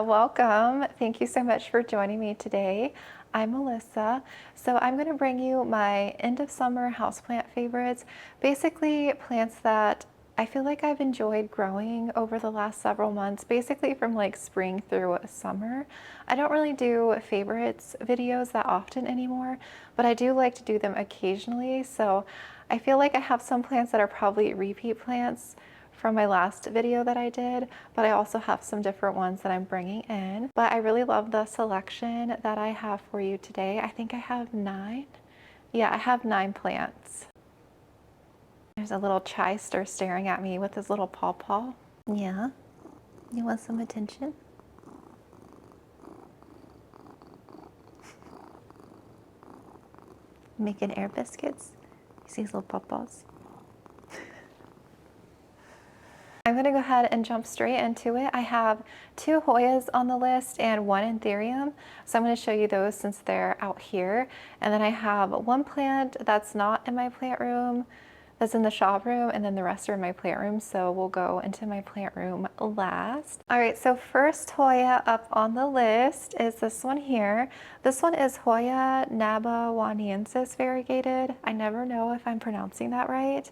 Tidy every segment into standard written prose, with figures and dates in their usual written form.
Welcome. Thank you so much for joining me today. I'm Melissa. So I'm going to bring you my end of summer houseplant favorites, basically plants that I feel like I've enjoyed growing over the last several months, basically from like spring through summer. I don't really do favorites videos that often anymore, but I do like to do them occasionally. So I feel like I have some plants that are probably repeat plants from my last video that I did, but I also have some different ones that I'm bringing in. But I really love the selection that I have for you today. I think I have 9. Yeah, I have 9 plants. There's a little chister staring at me with his little paw. Yeah, you want some attention? Making air biscuits. You see his little paws? I'm going to go ahead and jump straight into it. I have 2 hoyas on the list and 1 anthurium. So I'm going to show you those since they're out here. And then I have 1 plant that's not in my plant room, that's in the shop room, and then the rest are in my plant room. So we'll go into my plant room last. All right, so first hoya up on the list is this one here. This one is Hoya nabawanensis variegated. I never know if I'm pronouncing that right.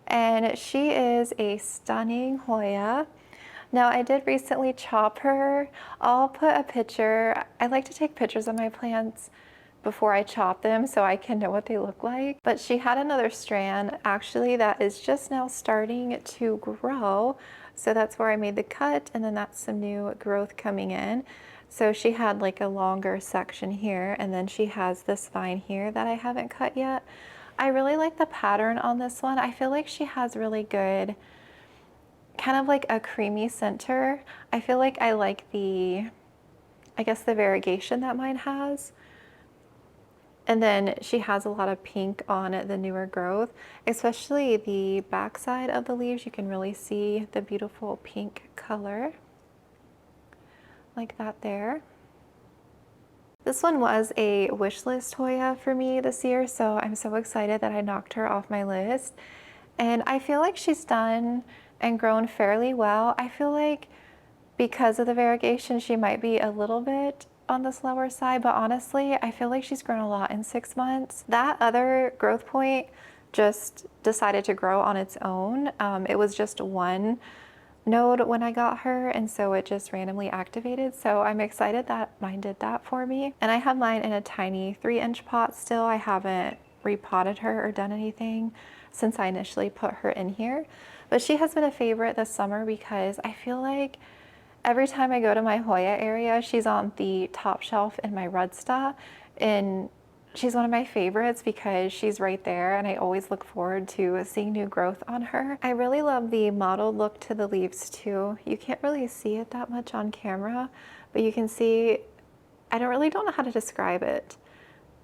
And she is a stunning hoya. Now I did recently chop her. I'll put a picture. I like to take pictures of my plants before I chop them so I can know what they look like. But she had another strand actually that is just now starting to grow. So that's where I made the cut, and then that's some new growth coming in. So she had like a longer section here, and then she has this vine here that I haven't cut yet. I really like the pattern on this one. I feel like she has really good, kind of like a creamy center. I feel like I like the, I guess the variegation that mine has. And then she has a lot of pink on the newer growth, especially the back side of the leaves. You can really see the beautiful pink color like that there. This one was a wish list hoya for me this year, so I'm so excited that I knocked her off my list. And I feel like she's done and grown fairly well. I feel like because of the variegation, she might be a little bit on the slower side, but honestly, I feel like she's grown a lot in 6 months. That other growth point just decided to grow on its own. It was just 1 node when I got her, and so it just randomly activated. So I'm excited that mine did that for me. And I have mine in a tiny 3-inch pot still. I haven't repotted her or done anything since I initially put her in here. But she has been a favorite this summer because I feel like every time I go to my hoya area, she's on the top shelf in my rootstock, and she's one of my favorites because she's right there, and I always look forward to seeing new growth on her. I really love the mottled look to the leaves too. You can't really see it that much on camera, but you can see, I don't know how to describe it,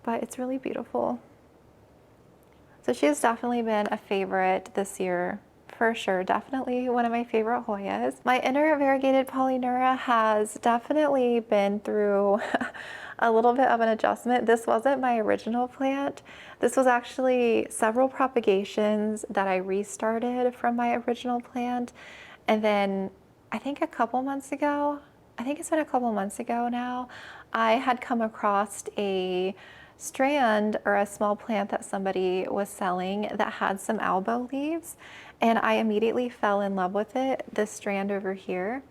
but it's really beautiful. So she has definitely been a favorite this year. For sure, definitely one of my favorite hoyas. My inner variegated polyneura has definitely been through a little bit of an adjustment. This wasn't my original plant. This was actually several propagations that I restarted from my original plant. And then I think a couple months ago, I think it's been a couple months ago now, I had come across a strand or a small plant that somebody was selling that had some albo leaves, and I immediately fell in love with it, this strand over here.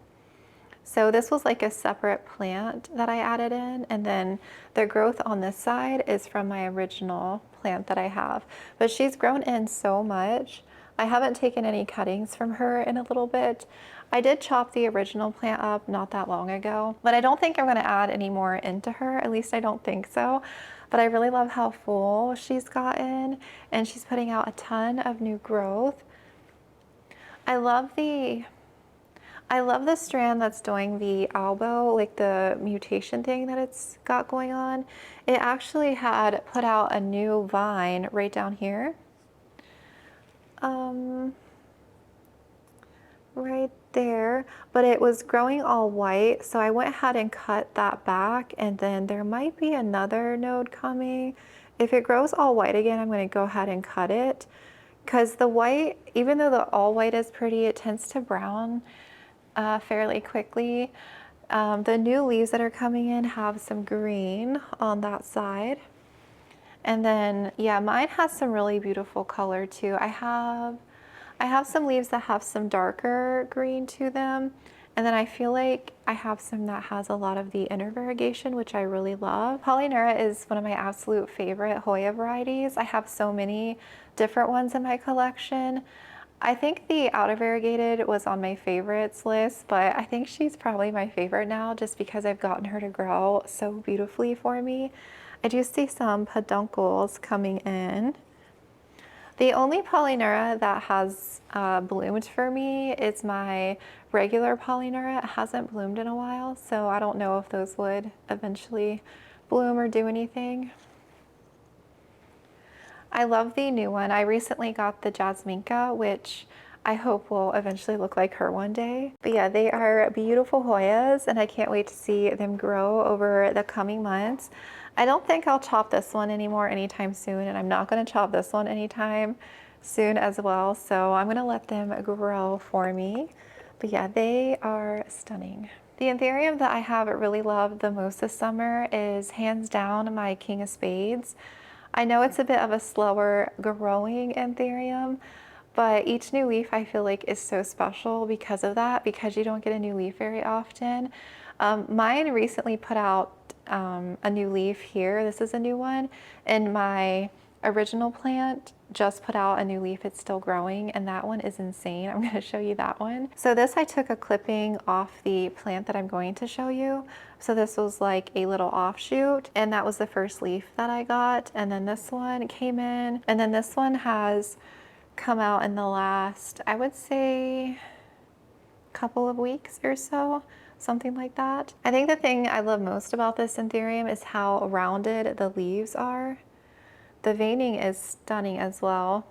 So this was like a separate plant that I added in, and then the growth on this side is from my original plant that I have. But she's grown in so much. I haven't taken any cuttings from her in a little bit. I did chop the original plant up not that long ago, but I don't think I'm going to add any more into her. At least I don't think so. But I really love how full she's gotten, and she's putting out a ton of new growth. I love the strand that's doing the albo, like the mutation thing that it's got going on. It actually had put out a new vine right down here. Right there, but it was growing all white, so I went ahead and cut that back, and then there might be another node coming. If it grows all white again, I'm going to go ahead and cut it, because the white, even though the all white is pretty, it tends to brown fairly quickly. The new leaves that are coming in have some green on that side. And then, yeah, mine has some really beautiful color too. I have some leaves that have some darker green to them. And then I feel like I have some that has a lot of the inner variegation, which I really love. Polyneura is one of my absolute favorite Hoya varieties. I have so many different ones in my collection. I think the outer variegated was on my favorites list, but I think she's probably my favorite now just because I've gotten her to grow so beautifully for me. I do see some peduncles coming in. The only polyneura that has bloomed for me is my regular polyneura. It hasn't bloomed in a while, so I don't know if those would eventually bloom or do anything. I love the new one. I recently got the jasminka, which I hope will eventually look like her one day. But yeah, they are beautiful Hoyas, and I can't wait to see them grow over the coming months. I don't think I'll chop this one anymore anytime soon, and I'm not going to chop this one anytime soon as well. So I'm going to let them grow for me. But yeah, they are stunning. The anthurium that I have really loved the most this summer is hands down my King of Spades. I know it's a bit of a slower growing anthurium, but each new leaf I feel like is so special because of that, because you don't get a new leaf very often. Mine recently put out a new leaf here. This is a new one, and my original plant just put out a new leaf. It's still growing, and that one is insane. I'm going to show you that one. So this, I took a clipping off the plant that I'm going to show you. So this was like a little offshoot, and that was the first leaf that I got. And then this one came in, and then this one has come out in the last, I would say, couple of weeks or so, something like that. I think the thing I love most about this anthurium is how rounded the leaves are. The veining is stunning as well.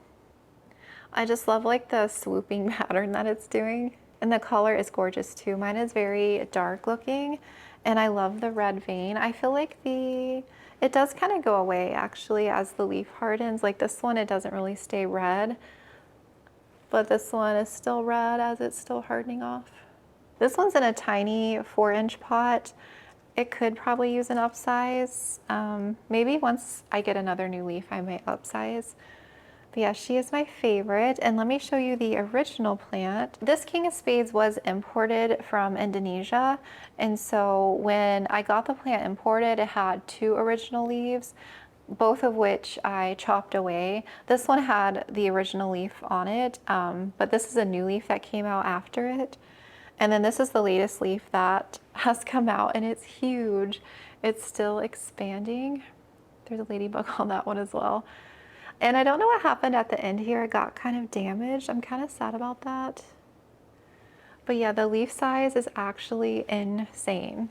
I just love like the swooping pattern that it's doing. And the color is gorgeous too. Mine is very dark looking, and I love the red vein. I feel like it does kind of go away actually as the leaf hardens. Like this one, it doesn't really stay red, but this one is still red as it's still hardening off. This one's in a tiny 4-inch pot. It could probably use an upsize. Maybe once I get another new leaf, I might upsize. But yeah, she is my favorite. And let me show you the original plant. This King of Spades was imported from Indonesia. And so when I got the plant imported, it had 2 original leaves, both of which I chopped away. This one had the original leaf on it, but this is a new leaf that came out after it. And then this is the latest leaf that has come out, and it's huge. It's still expanding. There's a ladybug on that one as well. And I don't know what happened at the end here. It got kind of damaged. I'm kind of sad about that. But yeah, the leaf size is actually insane.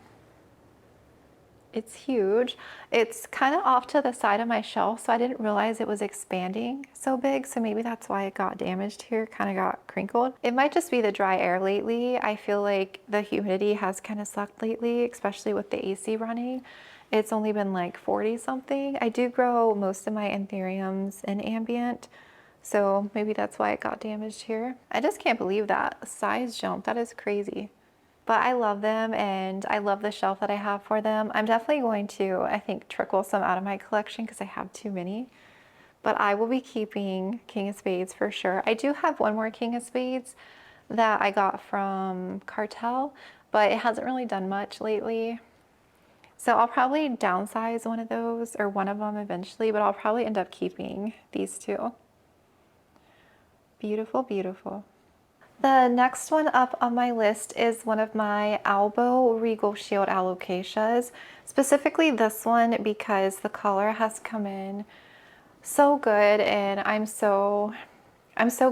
It's huge. It's kind of off to the side of my shelf, so I didn't realize it was expanding so big. So maybe that's why it got damaged here, kind of got crinkled. It might just be the dry air lately. I feel like the humidity has kind of sucked lately, especially with the AC running. It's only been like 40 something. I do grow most of my anthuriums in ambient, so maybe that's why it got damaged here. I just can't believe that size jump. That is crazy. But I love them, and I love the shelf that I have for them. I'm definitely going to, I think, trickle some out of my collection because I have too many. But I will be keeping King of Spades for sure. I do have one more King of Spades that I got from Cartel, but it hasn't really done much lately. So I'll probably downsize one of those, or one of them eventually, but I'll probably end up keeping these 2. Beautiful, beautiful. The next one up on my list is one of my albo regal shield alocasias, specifically this one because the color has come in so good, and I'm so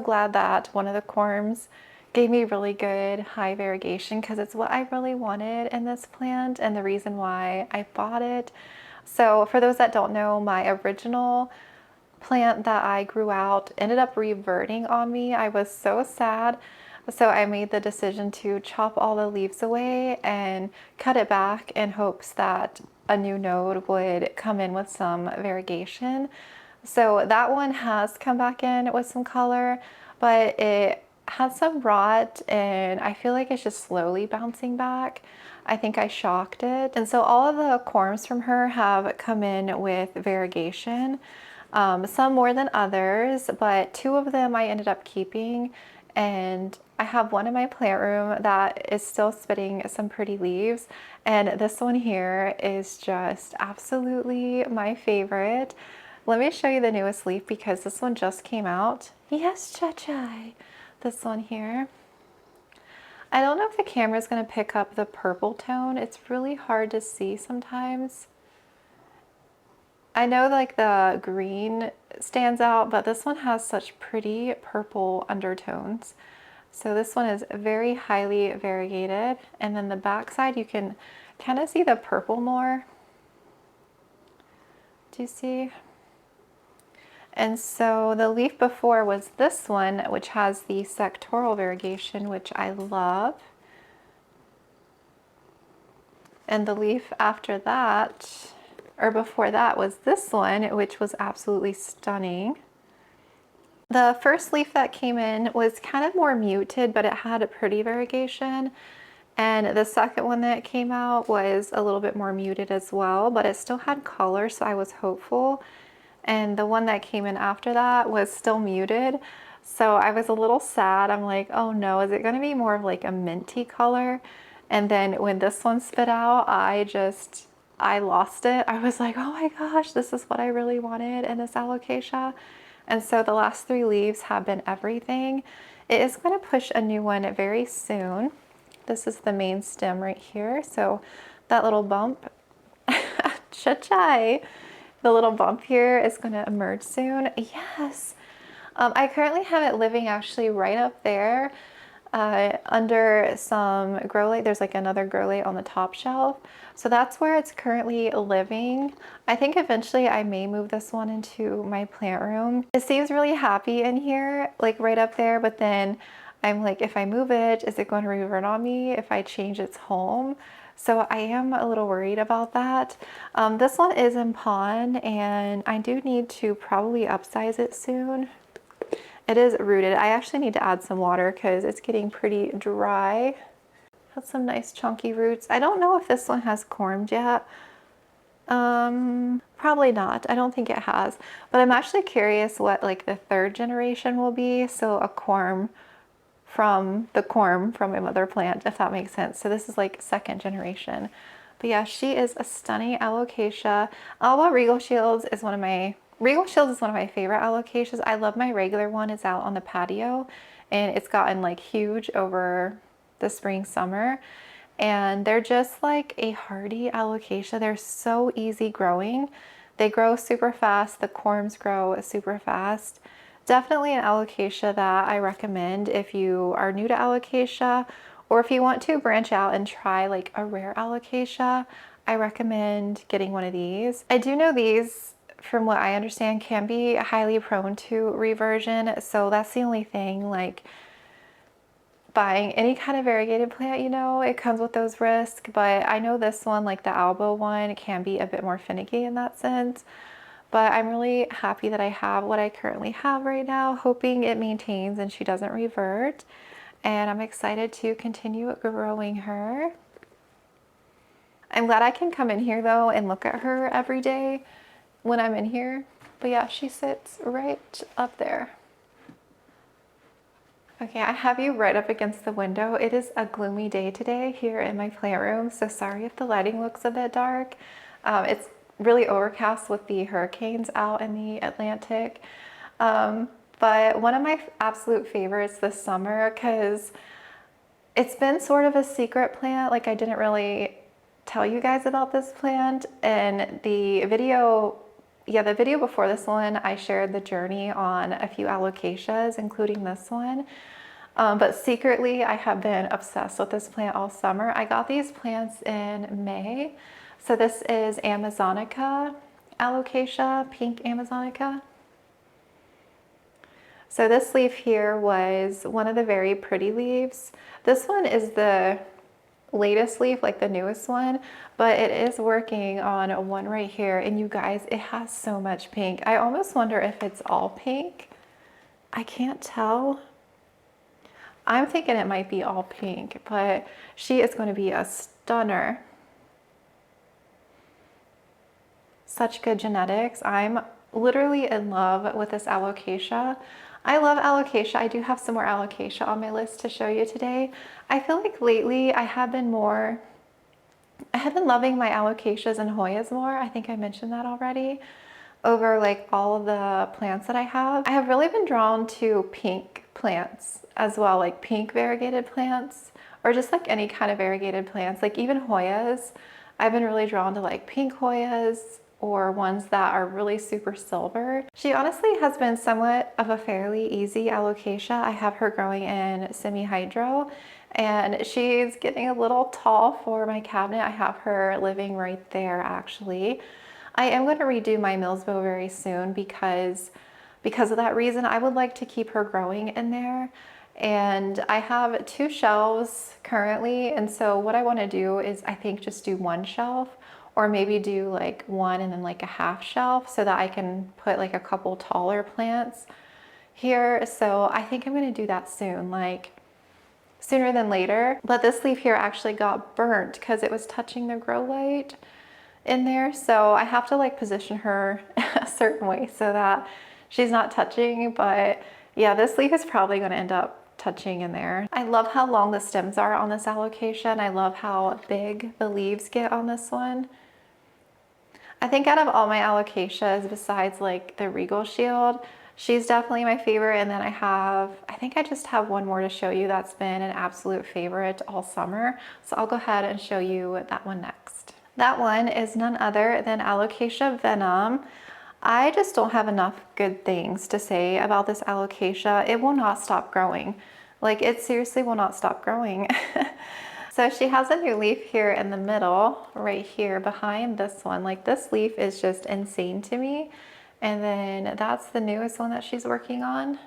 glad that one of the corms gave me really good high variegation, because it's what I really wanted in this plant and the reason why I bought it. So for those that don't know, my original plant that I grew out ended up reverting on me. I was so sad. So I made the decision to chop all the leaves away and cut it back in hopes that a new node would come in with some variegation. So that one has come back in with some color, but it had some rot, and I feel like it's just slowly bouncing back. I think I shocked it. And so all of the corms from her have come in with variegation, some more than others, but 2 of them I ended up keeping. And I have one in my plant room that is still spitting some pretty leaves. And this one here is just absolutely my favorite. Let me show you the newest leaf because this one just came out. Yes, Cha-Chai. This one here. I don't know if the camera is going to pick up the purple tone. It's really hard to see sometimes. I know like the green stands out, but this one has such pretty purple undertones. So this one is very highly variegated. And then the back side, you can kind of see the purple more. Do you see? And so the leaf before was this one, which has the sectoral variegation, which I love. And the leaf after that, or before that, was this one, which was absolutely stunning. The first leaf that came in was kind of more muted, but it had a pretty variegation. And the second one that came out was a little bit more muted as well, but it still had color, so I was hopeful. And the one that came in after that was still muted. So I was a little sad. I'm like, oh no, is it going to be more of like a minty color? And then when this one spit out, I lost it. I was like, oh my gosh, this is what I really wanted in this alocasia. And so the last 3 leaves have been everything. It is going to push a new one very soon. This is the main stem right here. So that little bump, Cha-Chai. The little bump here is going to emerge soon. Yes. I currently have it living actually right up there under some grow light. There's like another grow light on the top shelf. So that's where it's currently living. I think eventually I may move this one into my plant room. It seems really happy in here, like right up there, but then I'm like, if I move it, is it going to revert on me if I change its home? So I am a little worried about that. This one is in pond and I do need to probably upsize it soon. It is rooted. I actually need to add some water because it's getting pretty dry. Has some nice chunky roots. I don't know if this one has cormed yet. Probably not. I don't think it has. But I'm actually curious what like the 3rd generation will be. So a corm from my mother plant, if that makes sense. So this is like 2nd generation. But yeah, she is a stunning alocasia. Albo Regal Shields is one of my favorite alocasias. I love my regular one. It's out on the patio and it's gotten like huge over the spring, summer. And they're just like a hardy alocasia. They're so easy growing. They grow super fast. The corms grow super fast. Definitely an alocasia that I recommend if you are new to alocasia or if you want to branch out and try like a rare alocasia. I recommend getting one of these. I do know these, from what I understand, can be highly prone to reversion. So that's the only thing, like buying any kind of variegated plant, you know, it comes with those risks. But I know this one, like the albo one, can be a bit more finicky in that sense. But I'm really happy that I have what I currently have right now, hoping it maintains and she doesn't revert. And I'm excited to continue growing her. I'm glad I can come in here though and look at her every day when I'm in here. But yeah, she sits right up there. Okay, I have you right up against the window. It is a gloomy day today here in my plant room, so sorry if the lighting looks a bit dark. It's really overcast with the hurricanes out in the Atlantic. But one of my absolute favorites this summer, because it's been sort of a secret plant, like I didn't really tell you guys about this plant. And the video before this one, I shared the journey on a few alocasias, including this one. But secretly, I have been obsessed with this plant all summer. I got these plants in May. So this is Amazonica alocasia, pink Amazonica. So this leaf here was one of the very pretty leaves. This one is the latest leaf, like the newest one, but it is working on one right here. And you guys, it has so much pink. I almost wonder if it's all pink. I can't tell. I'm thinking it might be all pink, but she is going to be a stunner. Such good genetics. I'm literally in love with this alocasia. I love alocasia. I do have some more alocasia on my list to show you today. I feel like lately I have been loving my alocasias and hoyas more. I think I mentioned that already, over like all of the plants that I have. I have really been drawn to pink plants as well, like pink variegated plants, or just like any kind of variegated plants, like even hoyas. I've been really drawn to like pink hoyas or ones that are really super silver. She honestly has been somewhat of a fairly easy alocasia. I have her growing in semi-hydro, and she's getting a little tall for my cabinet. I have her living right there actually. I am going to redo my Millsbow very soon because of that reason. I would like to keep her growing in there. And I have 2 shelves currently, and so what I want to do is I think just do 1 shelf, or maybe do like 1 and then like a half shelf, so that I can put like a couple taller plants here. So I think I'm going to do that soon, like sooner than later. But this leaf here actually got burnt because it was touching the grow light in there, so I have to like position her a certain way so that she's not touching. But yeah, this leaf is probably going to end up touching in there. I love how long the stems are on this alocasia, and I love how big the leaves get on this one. I think out of all my alocasias, besides like the Regal Shield, she's definitely my favorite. And then I think I just have one more to show you that's been an absolute favorite all summer. So I'll go ahead and show you that one next. That one is none other than Alocasia Venom. I just don't have enough good things to say about this alocasia. It will not stop growing. Like, it seriously will not stop growing. So she has a new leaf here in the middle, right here behind this one. Like, this leaf is just insane to me. And then that's the newest one that she's working on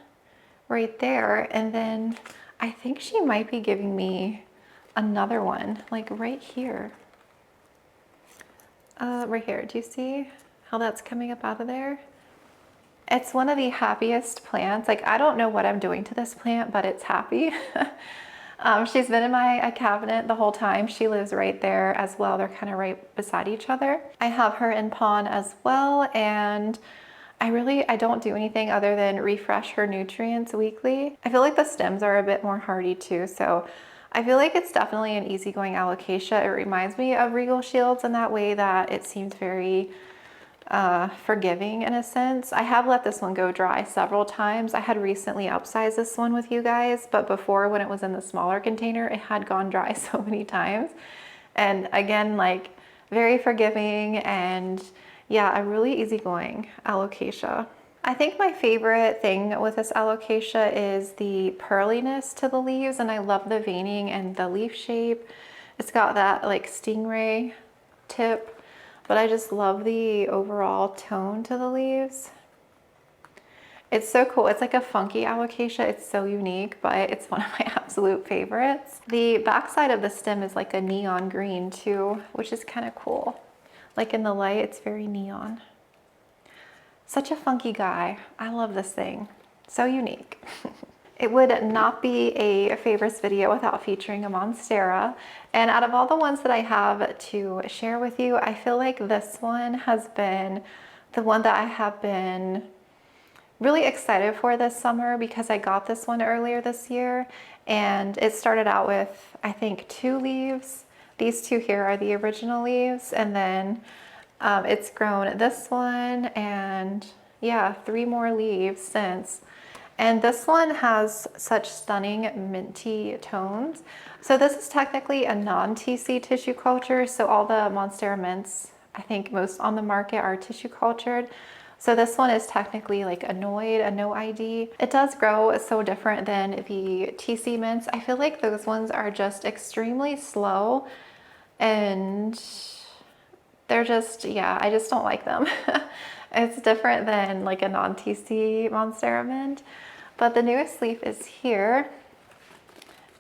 right there. And then I think she might be giving me another one, like right here. Right here, do you see how that's coming up out of there? It's one of the happiest plants. Like, I don't know what I'm doing to this plant, but it's happy. She's been in my cabinet the whole time. She lives right there as well. They're kind of right beside each other. I have her in pond as well, and I don't do anything other than refresh her nutrients weekly. I feel like the stems are a bit more hardy too, so I feel like it's definitely an easygoing alocasia. It reminds me of Regal Shields in that way, that it seems very forgiving in a sense. I have let this one go dry several times. I had recently upsized this one with you guys, but before, when it was in the smaller container, it had gone dry so many times. And again, like, very forgiving, and yeah, a really easygoing alocasia. I think my favorite thing with this alocasia is the pearliness to the leaves, and I love the veining and the leaf shape. It's got that like stingray tip, but I just love the overall tone to the leaves. It's so cool. It's like a funky alocasia. It's so unique, but it's one of my absolute favorites. The backside of the stem is like a neon green too, which is kind of cool. Like, in the light, it's very neon. Such a funky guy. I love this thing. So unique. It would not be a favorites video without featuring a monstera. And out of all the ones that I have to share with you, I feel like this one has been the one that I have been really excited for this summer, because I got this one earlier this year, and it started out with, I think, 2 leaves. These 2 here are the original leaves, and then it's grown this one, and yeah, 3 more leaves since. And this one has such stunning minty tones. So this is technically a non-TC tissue culture. So all the monstera mints, I think most on the market, are tissue cultured. So this one is technically like a noid, a no ID. It does grow so different than the TC mints. I feel like those ones are just extremely slow, and they're just, yeah, I just don't like them. It's different than like a non-TC monstera mint. But the newest leaf is here.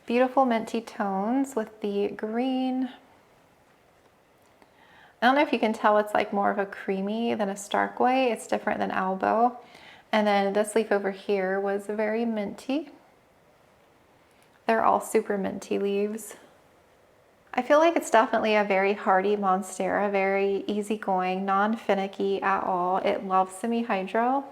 Beautiful minty tones with the green. I don't know if you can tell, it's like more of a creamy than a starkway. It's different than albo. And then this leaf over here was very minty. They're all super minty leaves. I feel like it's definitely a very hardy monstera, very easygoing, non-finicky at all. It loves semi-hydro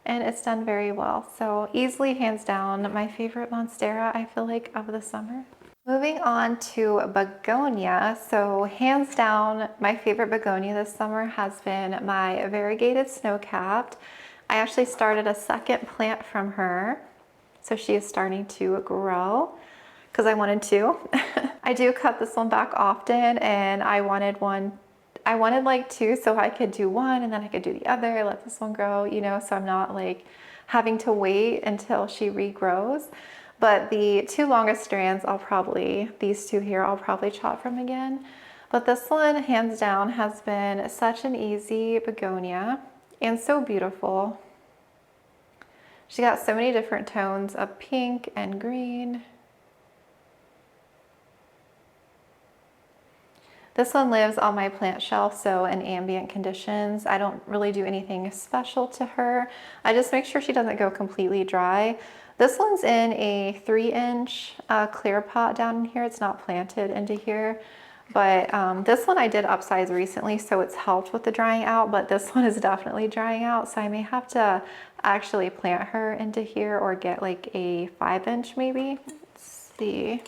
and it's done very well. So easily, hands down, my favorite monstera, I feel like, of the summer. Moving on to begonia. So hands down, my favorite begonia this summer has been my variegated snow-capped. I actually started a second plant from her. So she is starting to grow because I wanted to. I do cut this one back often and I wanted like two so I could do one and then I could do the other, let this one grow, you know, so I'm not like having to wait until she regrows. But the two longest strands, these two here, I'll probably chop from again. But this one, hands down, has been such an easy begonia and so beautiful. She got so many different tones of pink and green. This one lives on my plant shelf, so in ambient conditions. I don't really do anything special to her. I just make sure she doesn't go completely dry. This one's in a 3-inch clear pot down in here. It's not planted into here. But this one I did upsize recently, so it's helped with the drying out, but this one is definitely drying out, so I may have to actually plant her into here or get like a 5-inch maybe. Let's see.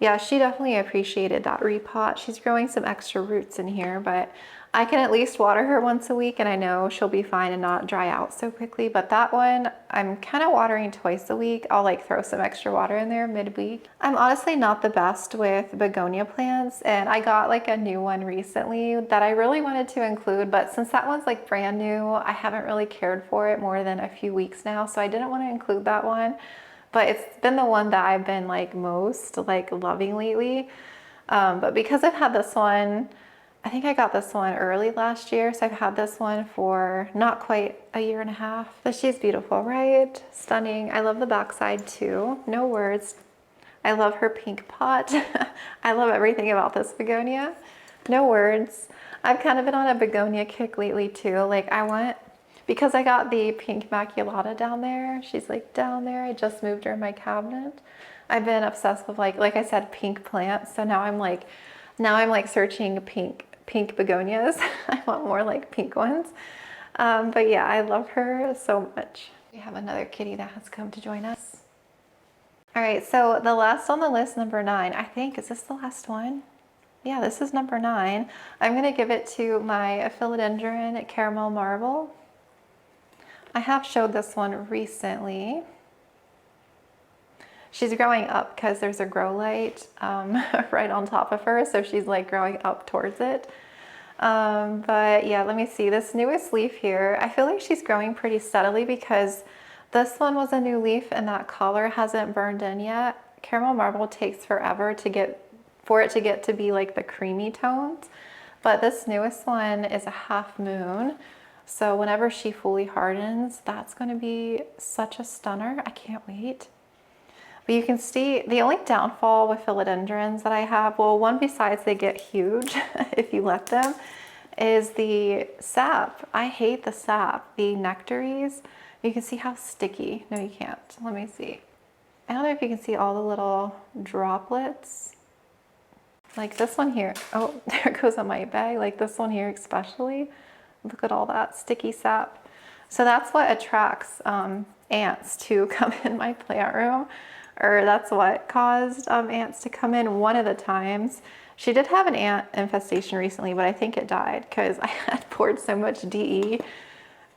Yeah, she definitely appreciated that repot. She's growing some extra roots in here, but I can at least water her once a week and I know she'll be fine and not dry out so quickly. But that one, I'm kind of watering twice a week. I'll like throw some extra water in there midweek. I'm honestly not the best with begonia plants and I got like a new one recently that I really wanted to include, but since that one's like brand new, I haven't really cared for it more than a few weeks now, so I didn't want to include that one. But it's been the one that I've been like most like loving lately. But because I've had this one, I think I got this one early last year, so I've had this one for not quite a year and a half. But she's beautiful, right? Stunning. I love the backside too. No words. I love her pink pot. I love everything about this begonia. No words. I've kind of been on a begonia kick lately too. Like because I got the pink maculata down there. She's like down there. I just moved her in my cabinet. I've been obsessed with like I said, pink plants. So now I'm like searching pink begonias. I want more like pink ones. But yeah, I love her so much. We have another kitty that has come to join us. All right, so the last on the list, number 9, I think, is this the last one? Yeah, this is number 9. I'm gonna give it to my philodendron caramel marble. I have showed this one recently. She's growing up because there's a grow light right on top of her, so she's like growing up towards it. But yeah, let me see. This newest leaf here, I feel like she's growing pretty steadily because this one was a new leaf and that color hasn't burned in yet. Caramel marble takes forever for it to get to be like the creamy tones, but this newest one is a half moon. So whenever she fully hardens, that's going to be such a stunner. I can't wait. But you can see the only downfall with philodendrons that I have, well, one besides they get huge if you let them, is the sap. I hate the sap, the nectaries. You can see how sticky. No, you can't. Let me see. I don't know if you can see all the little droplets. Like this one here. Oh, there it goes on my bag. Like this one here especially. Look at all that sticky sap. So that's what attracts ants to come in my plant room, or that's what caused ants to come in one of the times. She did have an ant infestation recently, but I think it died because I had poured so much DE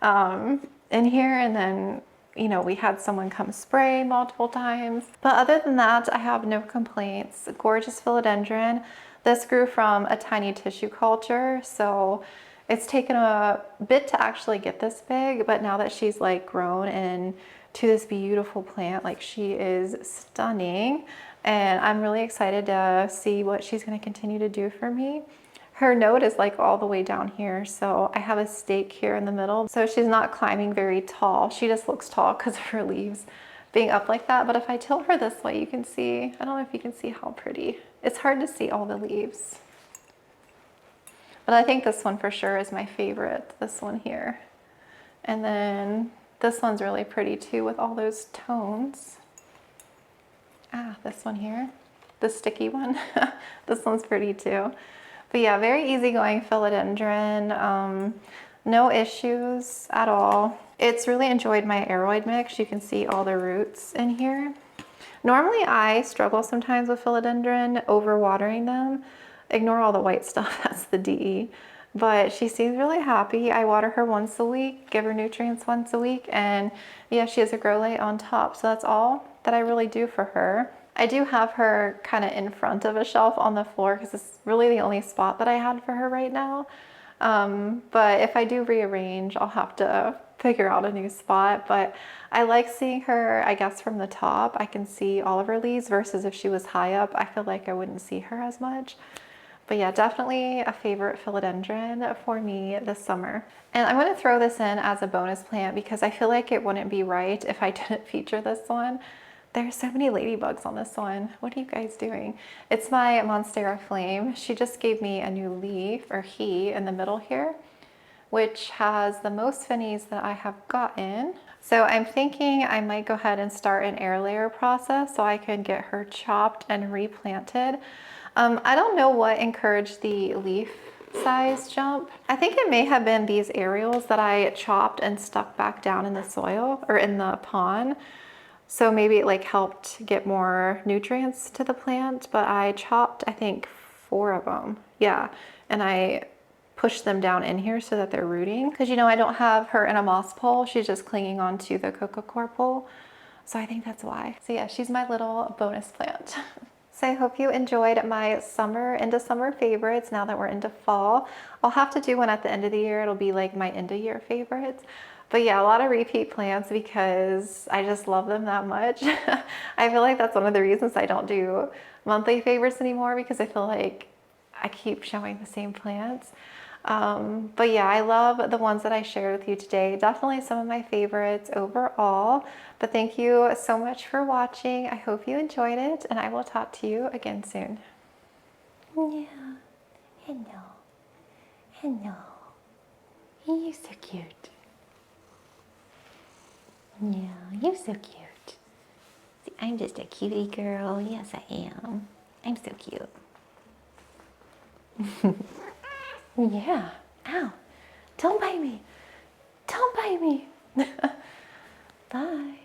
in here, and then, you know, we had someone come spray multiple times. But other than that, I have no complaints. Gorgeous philodendron. This grew from a tiny tissue culture, so it's taken a bit to actually get this big, but now that she's like grown into this beautiful plant, like she is stunning. And I'm really excited to see what she's going to continue to do for me. Her node is like all the way down here, so I have a stake here in the middle. So she's not climbing very tall. She just looks tall because of her leaves being up like that. But if I tilt her this way, you can see, I don't know if you can see how pretty. It's hard to see all the leaves. But I think this one for sure is my favorite, this one here. And then this one's really pretty too with all those tones. This one here, the sticky one. This one's pretty too. But yeah, very easygoing philodendron. No issues at all. It's really enjoyed my aeroid mix. You can see all the roots in here. Normally I struggle sometimes with philodendron, overwatering them. Ignore all the white stuff, that's the DE. But she seems really happy. I water her once a week, give her nutrients once a week, and yeah, she has a grow light on top. So that's all that I really do for her. I do have her kind of in front of a shelf on the floor because it's really the only spot that I had for her right now. But if I do rearrange, I'll have to figure out a new spot. But I like seeing her, I guess, from the top. I can see all of her leaves versus if she was high up, I feel like I wouldn't see her as much. But yeah, definitely a favorite philodendron for me this summer. And I'm going to throw this in as a bonus plant because I feel like it wouldn't be right if I didn't feature this one. There's so many ladybugs on this one. What are you guys doing? It's my monstera flame. She just gave me a new leaf, or he, in the middle here, which has the most finnies that I have gotten. So I'm thinking I might go ahead and start an air layer process so I can get her chopped and replanted. I don't know what encouraged the leaf size jump. I think it may have been these aerials that I chopped and stuck back down in the soil or in the pond. So maybe it like helped get more nutrients to the plant, but I chopped, I think 4 of them. Yeah, and I pushed them down in here so that they're rooting. Because you know, I don't have her in a moss pole. She's just clinging onto the coco pole. So I think that's why. So yeah, she's my little bonus plant. So I hope you enjoyed my summer into summer favorites now that we're into fall. I'll have to do one at the end of the year. It'll be like my end of year favorites. But yeah, a lot of repeat plants because I just love them that much. I feel like that's one of the reasons I don't do monthly favorites anymore because I feel like I keep showing the same plants. But yeah, I love the ones that I shared with you today. Definitely some of my favorites overall. But thank you so much for watching. I hope you enjoyed it, and I will talk to you again soon. Yeah. Hello. Hello. You're so cute. Yeah, you're so cute. See, I'm just a cutie girl. Yes, I am. I'm so cute. Yeah. Ow. Don't bite me. Don't bite me. Bye.